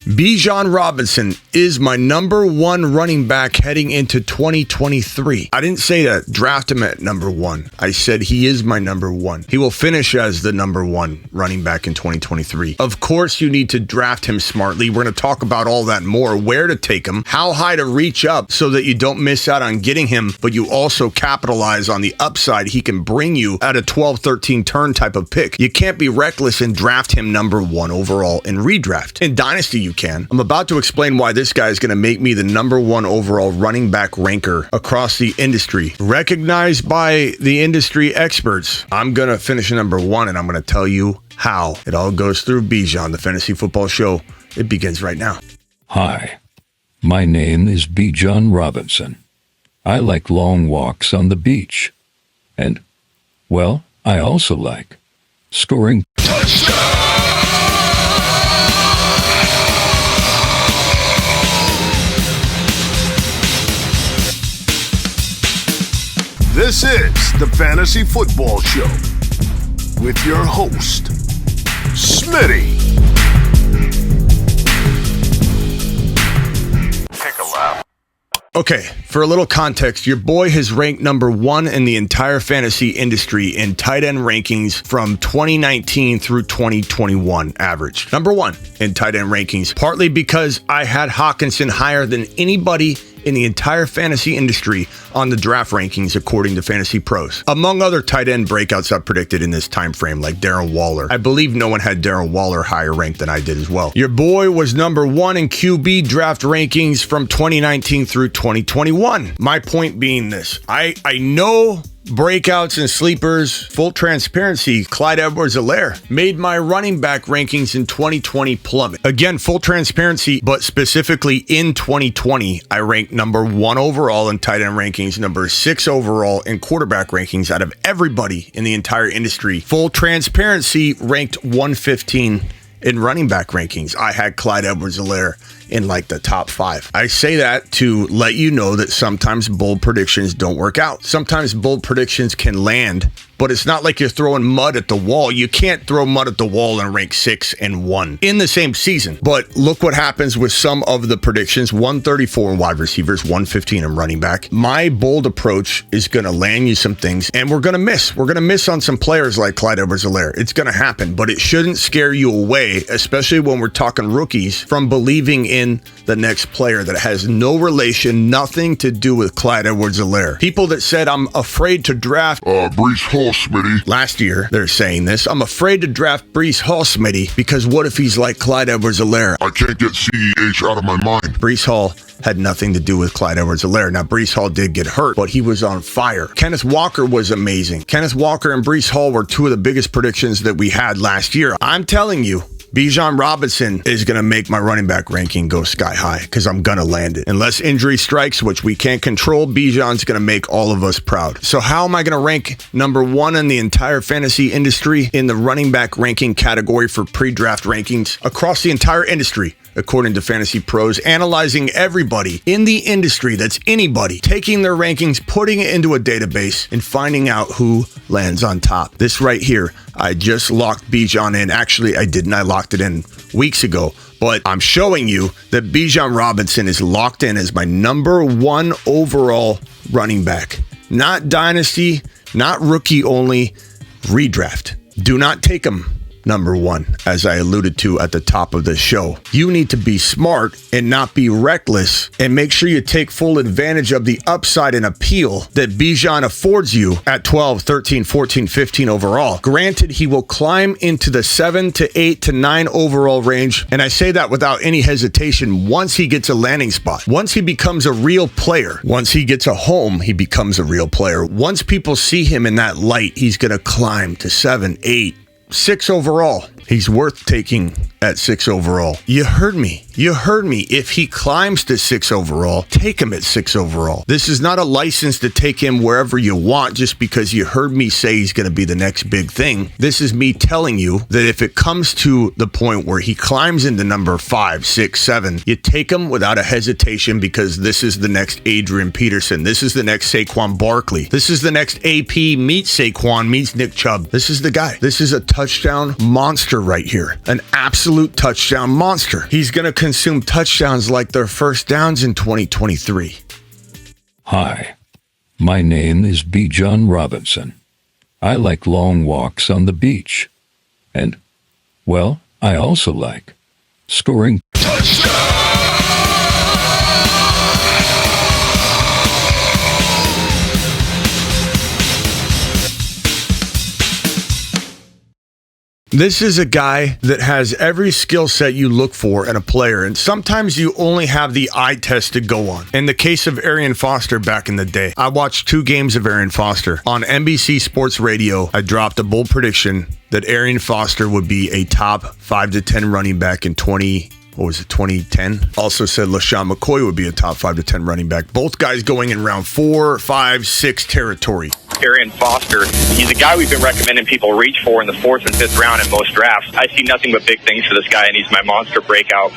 Bijan Robinson is my number one running back heading into 2023. I didn't say that draft him at number one. I said he is my number one. He will finish as the number one running back in 2023. Of course, you need to draft him smartly. We're going to talk about all that more, where to take him, how high to reach up so that you don't miss out on getting him, but you also capitalize on the upside he can bring you at a 12-13 turn type of pick. You can't be reckless and draft him number one overall in redraft. In Dynasty, you can. I'm about to explain why this guy is going to make me the number one overall running back ranker across the industry. Recognized by the industry experts, I'm going to finish number one, and I'm going to tell you how. It all goes through Bijan, the Fantasy Football Show. It begins right now. Hi, my name is Bijan Robinson. I like long walks on the beach. And, well, I also like scoring touchdowns. This is the Fantasy Football Show with your host, Smitty. Take a lap. Okay, for a little context, your boy has ranked number one in the entire fantasy industry in tight end rankings from 2019 through 2021 average. Number one in tight end rankings, partly because I had Hawkinson higher than anybody in the entire fantasy industry on the draft rankings according to Fantasy Pros. Among other tight end breakouts I've predicted in this time frame, like Darren Waller. I believe no one had Darren Waller higher ranked than I did as well. Your boy was number one in QB draft rankings from 2019 through 2021. My point being this, I know breakouts and sleepers, full transparency, Clyde Edwards-Helaire made my running back rankings in 2020 plummet. Again, full transparency, but specifically in 2020, I ranked number one overall in tight end rankings, number 6 overall in quarterback rankings out of everybody in the entire industry. Full transparency, ranked 115 in running back rankings. I had Clyde Edwards-Helaire in like the top 5. I say that to let you know that sometimes bold predictions don't work out. Sometimes bold predictions can land, but it's not like you're throwing mud at the wall. You can't throw mud at the wall and rank 6 and 1 in the same season. But look what happens with some of the predictions. 134 in wide receivers, 115 in running back. My bold approach is going to land you some things, and we're going to miss. We're going to miss on some players like Clyde Edwards-Helaire. It's going to happen, but it shouldn't scare you away, especially when we're talking rookies, from believing in the next player that has no relation, nothing to do with Clyde Edwards-Helaire. People that said, I'm afraid to draft Breece Hall, Smitty. Last year, they're saying this. I'm afraid to draft Breece Hall, Smitty, because what if he's like Clyde Edwards-Helaire? I can't get CEH out of my mind. Breece Hall had nothing to do with Clyde Edwards-Helaire. Now, Breece Hall did get hurt, but he was on fire. Kenneth Walker was amazing. Kenneth Walker and Breece Hall were two of the biggest predictions that we had last year. I'm telling you, Bijan Robinson is going to make my running back ranking go sky high because I'm going to land it. Unless injury strikes, which we can't control, Bijan's going to make all of us proud. So how am I going to rank number one in the entire fantasy industry in the running back ranking category for pre-draft rankings across the entire industry? According to Fantasy Pros, analyzing everybody in the industry, that's anybody, taking their rankings, putting it into a database, and finding out who lands on top. This right here, I just locked Bijan in. Actually, I didn't. I locked it in weeks ago. But I'm showing you that Bijan Robinson is locked in as my number one overall running back. Not dynasty, not rookie only, redraft. Do not take him number one, as I alluded to at the top of the show. You need to be smart and not be reckless, and make sure you take full advantage of the upside and appeal that Bijan affords you at 12, 13, 14, 15 overall. Granted, he will climb into the 7 to 8 to 9 overall range, and I say that without any hesitation once he gets a landing spot. Once he becomes a real player, once he gets a home, he becomes a real player. Once people see him in that light, he's going to climb to 7, 8, 6 overall. He's worth taking at 6 overall. You heard me. You heard me. If he climbs to 6 overall, take him at 6 overall. This is not a license to take him wherever you want just because you heard me say he's going to be the next big thing. This is me telling you that if it comes to the point where he climbs into number 5, 6, 7, you take him without a hesitation because this is the next Adrian Peterson. This is the next Saquon Barkley. This is the next AP meets Saquon meets Nick Chubb. This is the guy. This is a touchdown monster monster right here. An absolute touchdown monster. He's going to consume touchdowns like they're first downs in 2023. Hi, my name is Bijan Robinson. I like long walks on the beach. And, well, I also like scoring This is a guy that has every skill set you look for in a player, and sometimes you only have the eye test to go on. In the case of Arian Foster back in the day, I watched 2 games of Arian Foster. On NBC Sports Radio, I dropped a bold prediction that Arian Foster would be a top 5 to 10 running back in 2010. Also said LaShawn McCoy would be a top 5 to 10 running back. Both guys going in round 4, 5, 6 territory. Arian Foster, he's a guy we've been recommending people reach for in the 4th and 5th round in most drafts. I see nothing but big things for this guy, and he's my monster breakout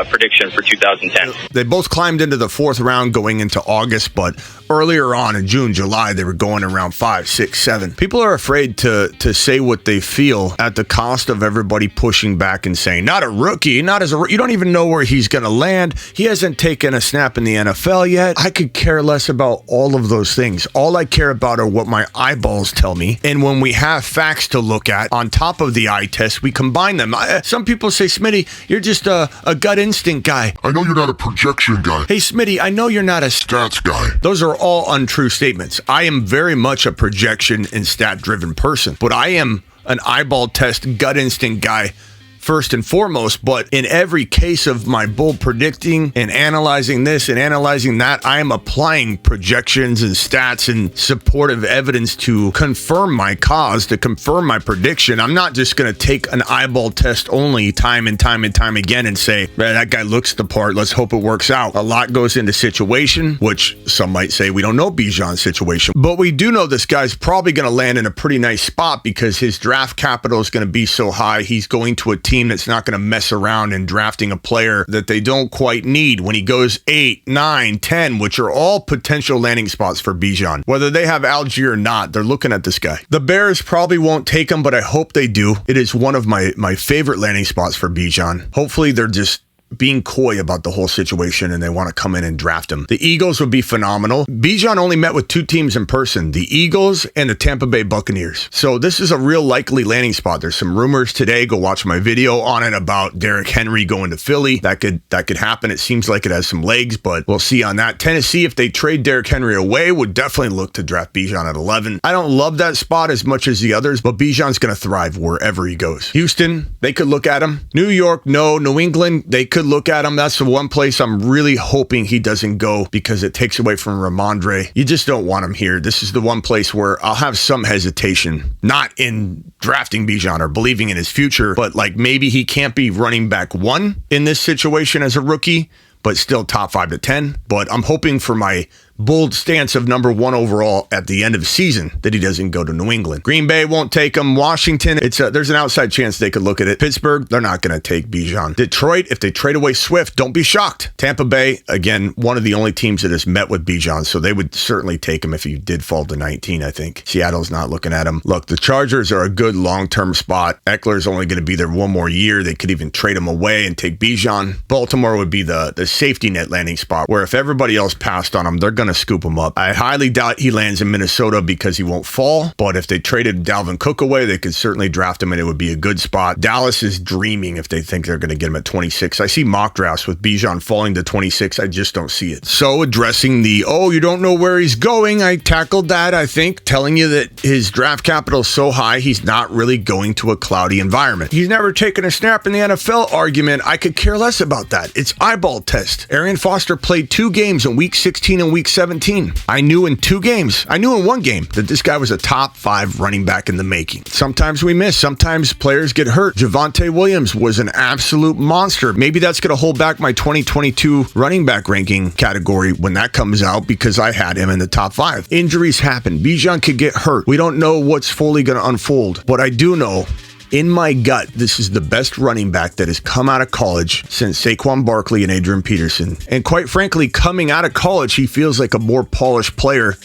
prediction for 2010. They both climbed into the 4th round going into August, but earlier on in June, July, they were going around 5, 6, 7. People are afraid to say what they feel at the cost of everybody pushing back and saying, not a rookie, not as a rookie. You don't even know where he's going to land. He hasn't taken a snap in the NFL yet. I could care less about all of those things. All I care about are what my eyeballs tell me. And when we have facts to look at on top of the eye test, we combine them. Some people say, Smitty, you're just a gut instinct guy. I know you're not a projection guy. Hey, Smitty, I know you're not a Stats guy. Those are all untrue statements. I am very much a projection and stat-driven person, but I am an eyeball test, gut instinct guy first and foremost. But in every case of my bold predicting and analyzing this and analyzing that, I am applying projections and stats and supportive evidence to confirm my cause, to confirm my prediction. I'm not just going to take an eyeball test only time and time again and say, man, that guy looks the part. Let's hope it works out. A lot goes into situation, which some might say we don't know Bijan's situation, but we do know this guy's probably going to land in a pretty nice spot because his draft capital is going to be so high. He's going to a team that's not going to mess around and drafting a player that they don't quite need when he goes 8, 9, 10, which are all potential landing spots for Bijan. Whether they have Algier or not, they're looking at this guy. The Bears probably won't take him, but I hope they do. It is one of my favorite landing spots for Bijan. Hopefully they're just being coy about the whole situation and they want to come in and draft him. The Eagles would be phenomenal. Bijan only met with 2 teams in person, the Eagles and the Tampa Bay Buccaneers. So this is a real likely landing spot. There's some rumors today. Go watch my video on it about Derrick Henry going to Philly. That could happen. It seems like it has some legs, but we'll see on that. Tennessee, if they trade Derrick Henry away, would definitely look to draft Bijan at 11. I don't love that spot as much as the others, but Bijan's going to thrive wherever he goes. Houston, they could look at him. New York, no. New England, they could look at him. That's the one place I'm really hoping he doesn't go because it takes away from Ramondre. You just don't want him here. This is the one place where I'll have some hesitation, not in drafting Bijan or believing in his future, but like maybe he can't be running back 1 in this situation as a rookie, but still top 5 to 10. But I'm hoping for my bold stance of number 1 overall at the end of the season that he doesn't go to New England. Green Bay won't take him. Washington, there's an outside chance they could look at it. Pittsburgh, they're not going to take Bijan. Detroit, if they trade away Swift, don't be shocked. Tampa Bay, again, one of the only teams that has met with Bijan, so they would certainly take him if he did fall to 19, I think. Seattle's not looking at him. Look, the Chargers are a good long-term spot. Eckler's only going to be there 1 more year. They could even trade him away and take Bijan. Baltimore would be the safety net landing spot where if everybody else passed on him, they're going to scoop him up. I highly doubt he lands in Minnesota because he won't fall, but if they traded Dalvin Cook away, they could certainly draft him and it would be a good spot. Dallas is dreaming if they think they're going to get him at 26. I see mock drafts with Bijan falling to 26. I just don't see it. So addressing you don't know where he's going, I tackled that, I think, telling you that his draft capital is so high, he's not really going to a cloudy environment. He's never taken a snap in the NFL argument. I could care less about that. It's eyeball test. Arian Foster played 2 games in week 16 and week 17. I knew in 2 games, I knew in 1 game that this guy was a top 5 running back in the making. Sometimes we miss. Sometimes players get hurt. Javonte Williams was an absolute monster. Maybe that's going to hold back my 2022 running back ranking category when that comes out because I had him in the top 5. Injuries happen. Bijan could get hurt. We don't know what's fully going to unfold. But I do know in my gut, this is the best running back that has come out of college since Saquon Barkley and Adrian Peterson. And quite frankly, coming out of college, he feels like a more polished player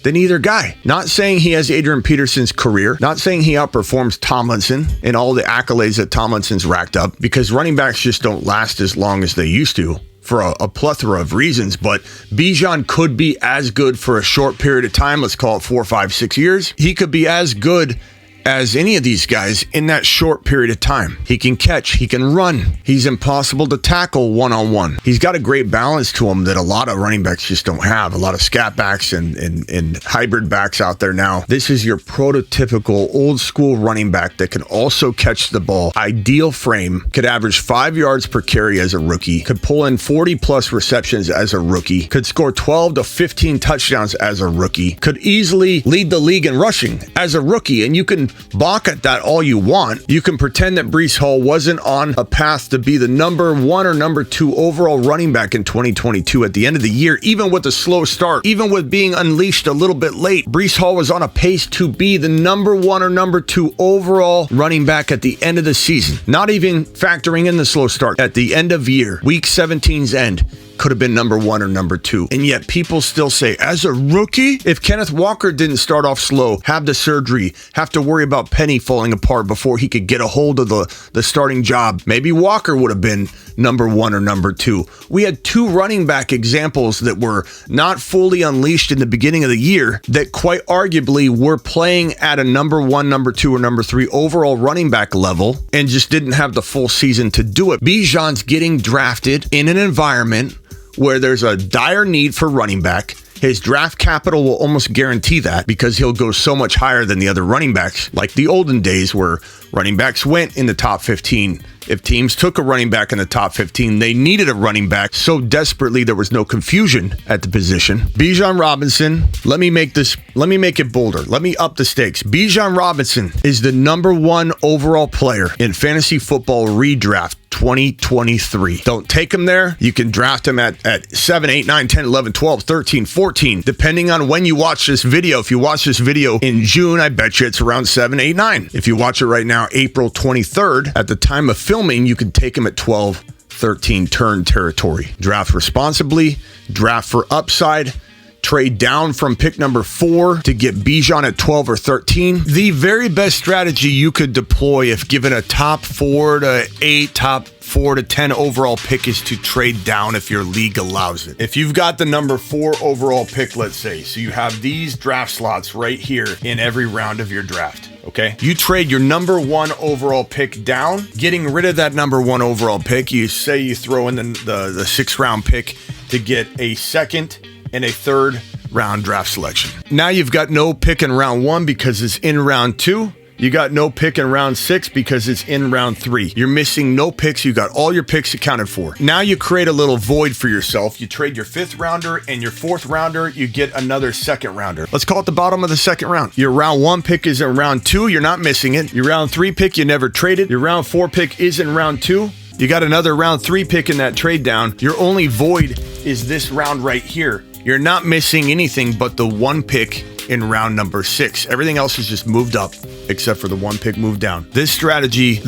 than either guy. Not saying he has Adrian Peterson's career, not saying he outperforms Tomlinson and all the accolades that Tomlinson's racked up, because running backs just don't last as long as they used to for a plethora of reasons. But Bijan could be as good for a short period of time. Let's call it 4, 5, 6 years. He could be as good as any of these guys in that short period of time. He can catch, he can run. He's impossible to tackle one-on-one. He's got a great balance to him that a lot of running backs just don't have. A lot of scat backs and hybrid backs out there now. This is your prototypical old school running back that can also catch the ball. Ideal frame, could average 5 yards per carry as a rookie, could pull in 40 plus receptions as a rookie, could score 12 to 15 touchdowns as a rookie, could easily lead the league in rushing as a rookie. And you can balk at that all you want. You can pretend that Breece Hall wasn't on a path to be the number 1 or number 2 overall running back in 2022 at the end of the year, even with a slow start, even with being unleashed a little bit late. Breece Hall was on a pace to be the number 1 or number 2 overall running back at the end of the season. Not even factoring in the slow start. At the end of year, week 17's end, could have been number 1 or number 2. And yet people still say, as a rookie, if Kenneth Walker didn't start off slow, have the surgery, have to worry about Penny falling apart before he could get a hold of the starting job, maybe Walker would have been number 1 or number 2. We had 2 running back examples that were not fully unleashed in the beginning of the year that quite arguably were playing at a number 1, number 2, or number 3 overall running back level and just didn't have the full season to do it. Bijan's getting drafted in an environment where there's a dire need for running back. His draft capital will almost guarantee that, because he'll go so much higher than the other running backs, like the olden days where running backs went in the top 15. If teams took a running back in the top 15, they needed a running back so desperately there was no confusion at the position. Bijan Robinson, let me make it bolder. Let me up the stakes. Bijan Robinson is the number 1 overall player in fantasy football redraft 2023. Don't take him there. You can draft him at 7, 8, 9, 10, 11, 12, 13, 14, depending on when you watch this video. If you watch this video in June, I bet you it's around 7, 8, 9. If you watch it right now, April 23rd, at the time of filming, you can take him at 12, 13 turn territory. Draft responsibly, draft for upside, trade down from pick number 4 to get Bijan at 12 or 13. The very best strategy you could deploy if given a top 4 to 8, top 4 to 10 overall pick is to trade down if your league allows it. If you've got the number 4 overall pick, let's say, so you have these draft slots right here in every round of your draft. Okay, you trade your number 1 overall pick down, getting rid of that number 1 overall pick. You say you throw in the 6th round pick to get a 2nd and a 3rd round draft selection. Now you've got no pick in round 1 because it's in round 2. You got no pick in round 6 because it's in round 3. You're missing no picks. You got all your picks accounted for. Now you create a little void for yourself. You trade your 5th rounder and your 4th rounder. You get another 2nd rounder. Let's call it the bottom of the 2nd round. Your round 1 pick is in round 2. You're not missing it. Your round 3 pick, you never traded. Your round 4 pick is in round 2. You got another round 3 pick in that trade down. Your only void is this round right here. You're not missing anything but the 1 pick in round number 6. Everything else is just moved up except for the 1 pick moved down. This strategy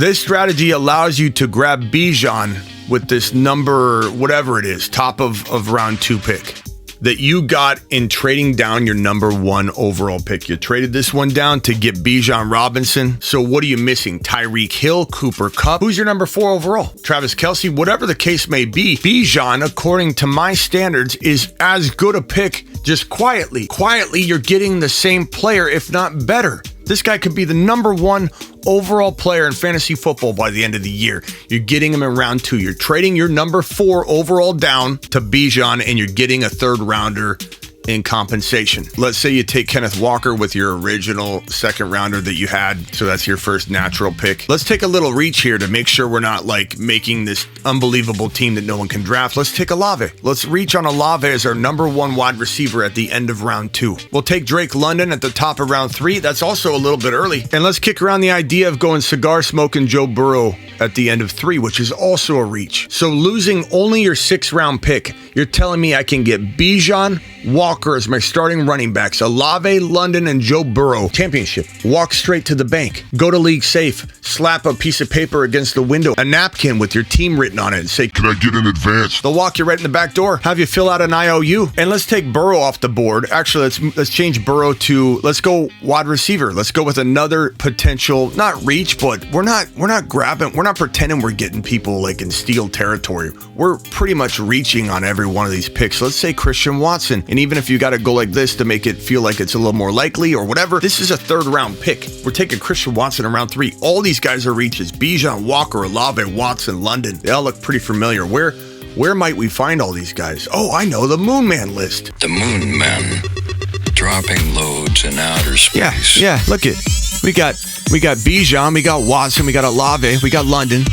allows you to grab Bijan with this number, whatever it is, top of round 2 pick that you got in trading down your number 1 overall pick. You traded this one down to get Bijan Robinson. So what are you missing? Tyreek Hill, Cooper Kupp. Who's your number 4 overall? Travis Kelce, whatever the case may be. Bijan, according to my standards, is as good a pick just quietly. Quietly, you're getting the same player, if not better. This guy could be the number 1 overall player in fantasy football by the end of the year. You're getting him in round 2. You're trading your number 4 overall down to Bijan, and you're getting a 3rd rounder in compensation. Let's say you take Kenneth Walker with your original 2nd rounder that you had, so that's your first natural pick. Let's take a little reach here to make sure we're not like making this unbelievable team that no one can draft. Let's take Olave. Let's reach on Olave as our number 1 wide receiver at the end of round 2. We'll take Drake London at the top of round 3. That's also a little bit early. And let's kick around the idea of going cigar smoking Joe Burrow at the end of 3, which is also a reach. So losing only your 6th round pick, you're telling me I can get Bijan, Walker, Walker as my starting running backs. Olave, London, and Joe Burrow. Championship. Walk straight to the bank. Go to League Safe. Slap a piece of paper against the window. A napkin with your team written on it and say, Can I get in advance? they'll walk you right in the back door. Have you fill out an IOU. And let's take Burrow off the board. Actually, let's change Burrow to, let's go wide receiver. Let's go with another potential, not reach, but we're not pretending we're getting people like in steal territory. We're pretty much reaching on every one of these picks. Let's say Christian Watson. And even if you got to go like this to make it feel like it's a little more likely or whatever, this is a third round pick. We're taking Christian Watson in round 3. All these guys are reaches. Bijan, Walker, Olave, Watson, London. They all look pretty familiar. Where might we find all these guys? Oh, I know, the Moon Man list. The Moon Men, dropping loads in outer space. Yeah, look it. We got Bijan, we got Watson, we got Olave, we got London.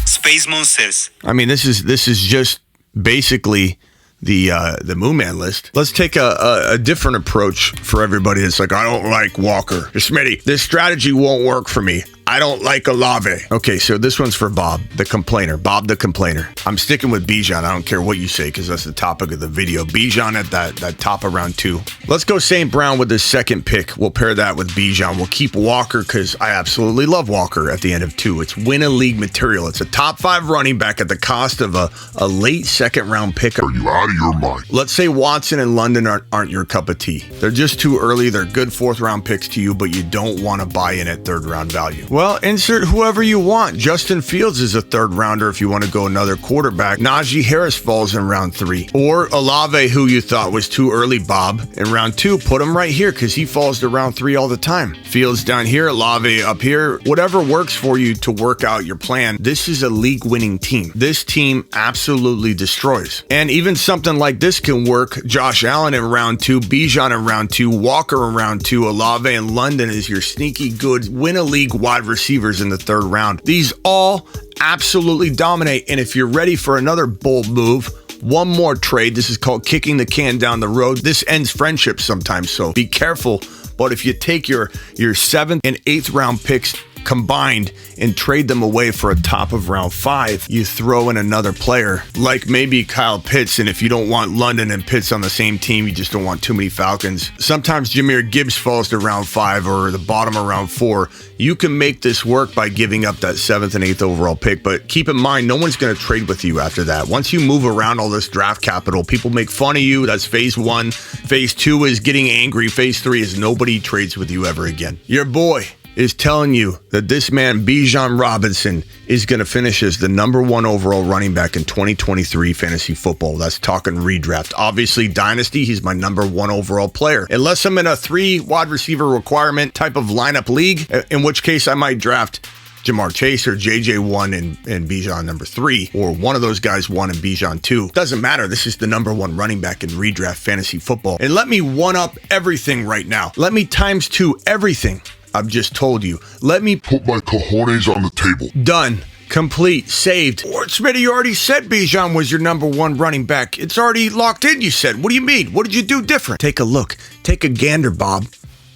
Space Monsters. I mean, this is just basically the Moon Man list. Let's take a different approach for everybody. It's like, I don't like Walker. Smitty, this strategy won't work for me. I don't like Olave. Okay, so this one's for Bob, the complainer. Bob, the complainer. I'm sticking with Bijan. I don't care what you say because that's the topic of the video. Bijan at that top of round 2. Let's go St. Brown with the second pick. We'll pair that with Bijan. We'll keep Walker because I absolutely love Walker at the end of 2. It's win a league material. It's a top 5 running back at the cost of a late second round pick. Are you out of your mind? Let's say Watson and London aren't your cup of tea. They're just too early. They're good 4th round picks to you, but you don't want to buy in at 3rd round value. Well, insert whoever you want. Justin Fields is a 3rd rounder if you want to go another quarterback. Najee Harris falls in round 3. Or Olave, who you thought was too early, Bob, in round 2. Put him right here because he falls to round 3 all the time. Fields down here, Olave up here. Whatever works for you to work out your plan. This is a league-winning team. This team absolutely destroys. And even something like this can work. Josh Allen in round 2, Bijan in round 2, Walker in round 2, Olave and London is your sneaky good win-a-league wide receivers in the 3rd round. These all absolutely dominate. And if you're ready for another bold move, one more trade. This is called kicking the can down the road. This ends friendships sometimes, so be careful. But if you take your 7th and 8th round picks combined and trade them away for a top of round 5, you throw in another player like maybe Kyle Pitts. And if you don't want London and Pitts on the same team, you just don't want too many Falcons. Sometimes Jahmyr Gibbs falls to round 5 or the bottom of round 4. You can make this work by giving up that 7th and 8th overall pick, but keep in mind, no one's going to trade with you after that. Once you move around all this draft capital, people make fun of you. That's phase 1. Phase 2 is getting angry. Phase 3 is nobody trades with you ever again. Your boy is telling you that this man, Bijan Robinson, is going to finish as the number 1 overall running back in 2023 fantasy football. That's talking redraft. Obviously, Dynasty, he's my number 1 overall player. Unless I'm in a 3 wide receiver requirement type of lineup league, in which case I might draft Jamar Chase or JJ 1 and Bijan number 3, or one of those guys 1 and Bijan 2. Doesn't matter. This is the number 1 running back in redraft fantasy football. And let me one up everything right now. Let me times 2 everything I've just told you. Let me Put my cojones on the table. done. Complete. Saved. Or Smitty, you already said Bijan was your number 1 running back. It's already locked in, you said. What do you mean? What did you do different? Take a look. Take a gander, Bob.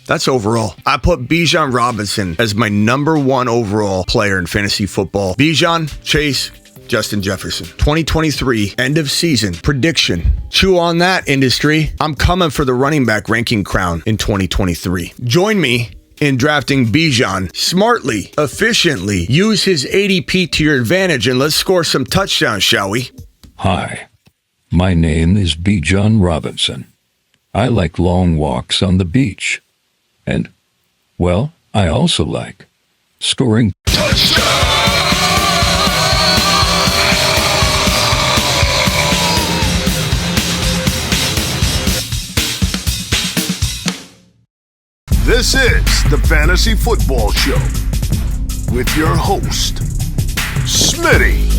That's overall. I put Bijan Robinson as my number 1 overall player in fantasy football. Bijan, Chase, Justin Jefferson. 2023, end of season prediction. Chew on that, industry. I'm coming for the running back ranking crown in 2023. Join me in drafting Bijan smartly, efficiently. Use his ADP to your advantage and let's score some touchdowns, shall we? Hi, my name is Bijan Robinson. I like long walks on the beach. And, well, I also like scoring. This is the Fantasy Football Show with your host, Smitty.